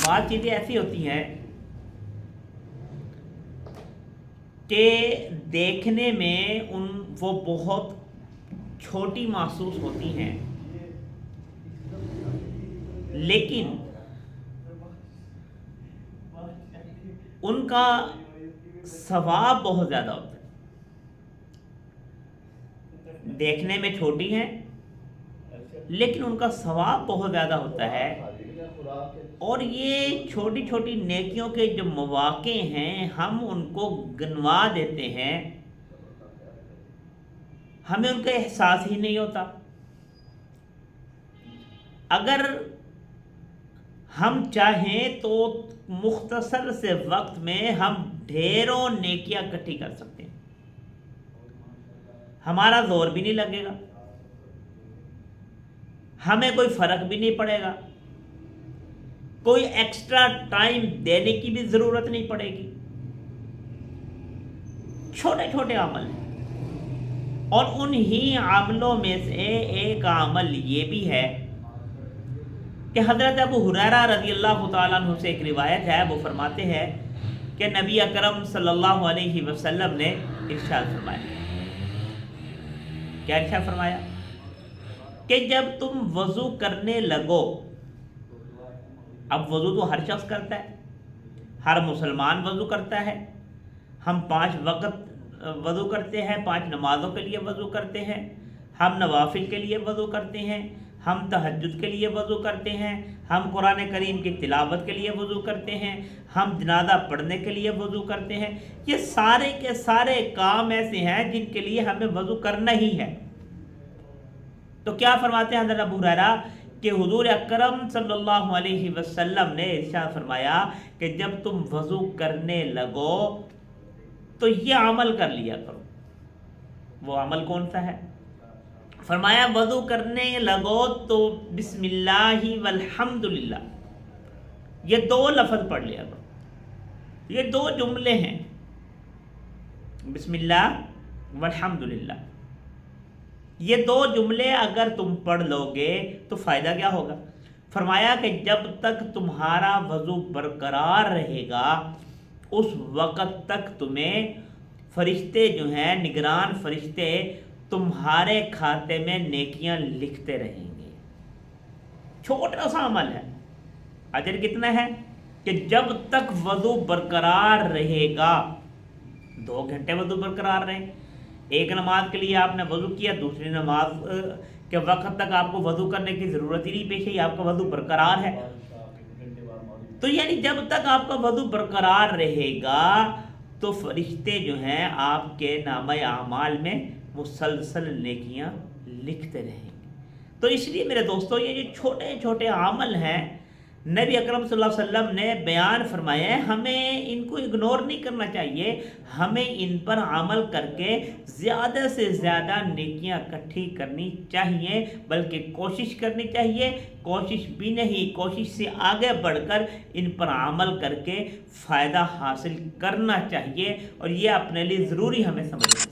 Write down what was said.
بعض چیزیں ایسی ہوتی ہیں کہ دیکھنے میں وہ بہت چھوٹی محسوس ہوتی ہیں، لیکن ان کا ثواب بہت زیادہ ہوتا ہے۔ دیکھنے میں چھوٹی ہیں لیکن ان کا ثواب بہت زیادہ ہوتا ہے، اور یہ چھوٹی چھوٹی نیکیوں کے جو مواقع ہیں ہم ان کو گنوا دیتے ہیں، ہمیں ان کا احساس ہی نہیں ہوتا۔ اگر ہم چاہیں تو مختصر سے وقت میں ہم ڈھیروں نیکیاں اکٹھی کر سکتے ہیں، ہمارا زور بھی نہیں لگے گا، ہمیں کوئی فرق بھی نہیں پڑے گا، کوئی ایکسٹرا ٹائم دینے کی بھی ضرورت نہیں پڑے گی۔ چھوٹے چھوٹے عمل ہیں، اور انہی عملوں میں سے ایک عمل یہ بھی ہے کہ حضرت ابو ہریرہ رضی اللہ تعالیٰ عنہ سے ایک روایت ہے، وہ فرماتے ہیں کہ نبی اکرم صلی اللہ علیہ وسلم نے ارشاد فرمایا، کیا ارشاد فرمایا کہ جب تم وضو کرنے لگو، اب وضو تو ہر شخص کرتا ہے، ہر مسلمان وضو کرتا ہے، ہم 5 وقت وضو کرتے ہیں، 5 نمازوں کے لیے وضو کرتے ہیں، ہم نوافل کے لیے وضو کرتے ہیں، ہم تہجد کے لیے وضو کرتے ہیں، ہم قرآن کریم کی تلاوت کے لیے وضو کرتے ہیں، ہم جنازہ پڑھنے کے لیے وضو کرتے ہیں۔ یہ سارے کے سارے کام ایسے ہیں جن کے لیے ہمیں وضو کرنا ہی ہے۔ تو کیا فرماتے ہیں حضرت ابو ہریرہ کہ حضور اکرم صلی اللہ علیہ وسلم نے ارشاد فرمایا کہ جب تم وضو کرنے لگو تو یہ عمل کر لیا کرو۔ وہ عمل کون سا ہے؟ فرمایا وضو کرنے لگو تو بسم اللہ والحمد للہ، یہ 2 لفظ پڑھ لیا کرو، یہ 2 جملے ہیں، بسم اللہ والحمد للہ، یہ 2 جملے اگر تم پڑھ لو گے تو فائدہ کیا ہوگا؟ فرمایا کہ جب تک تمہارا وضو برقرار رہے گا اس وقت تک تمہیں فرشتے جو ہیں، نگران فرشتے تمہارے کھاتے میں نیکیاں لکھتے رہیں گے۔ چھوٹا سا عمل ہے، اجر کتنا ہے کہ جب تک وضو برقرار رہے گا، 2 گھنٹے وضو برقرار رہے، ایک نماز کے لیے آپ نے وضو کیا، دوسری نماز کے وقت تک آپ کو وضو کرنے کی ضرورت ہی نہیں پیش آئی، آپ کا وضو برقرار ہے۔ تو یعنی جب تک آپ کا وضو برقرار رہے گا تو فرشتے جو ہیں آپ کے نامہ اعمال میں مسلسل نیکیاں لکھتے رہیں گے۔ تو اس لیے میرے دوستو یہ جو چھوٹے چھوٹے عمل ہیں نبی اکرم صلی اللہ علیہ وسلم نے بیان فرمائے ہیں، ہمیں ان کو اگنور نہیں کرنا چاہیے، ہمیں ان پر عمل کر کے زیادہ سے زیادہ نیکیاں اکٹھی کرنی چاہیے، بلکہ کوشش کرنی چاہیے، کوشش بھی نہیں، کوشش سے آگے بڑھ کر ان پر عمل کر کے فائدہ حاصل کرنا چاہیے، اور یہ اپنے لیے ضروری ہمیں سمجھنا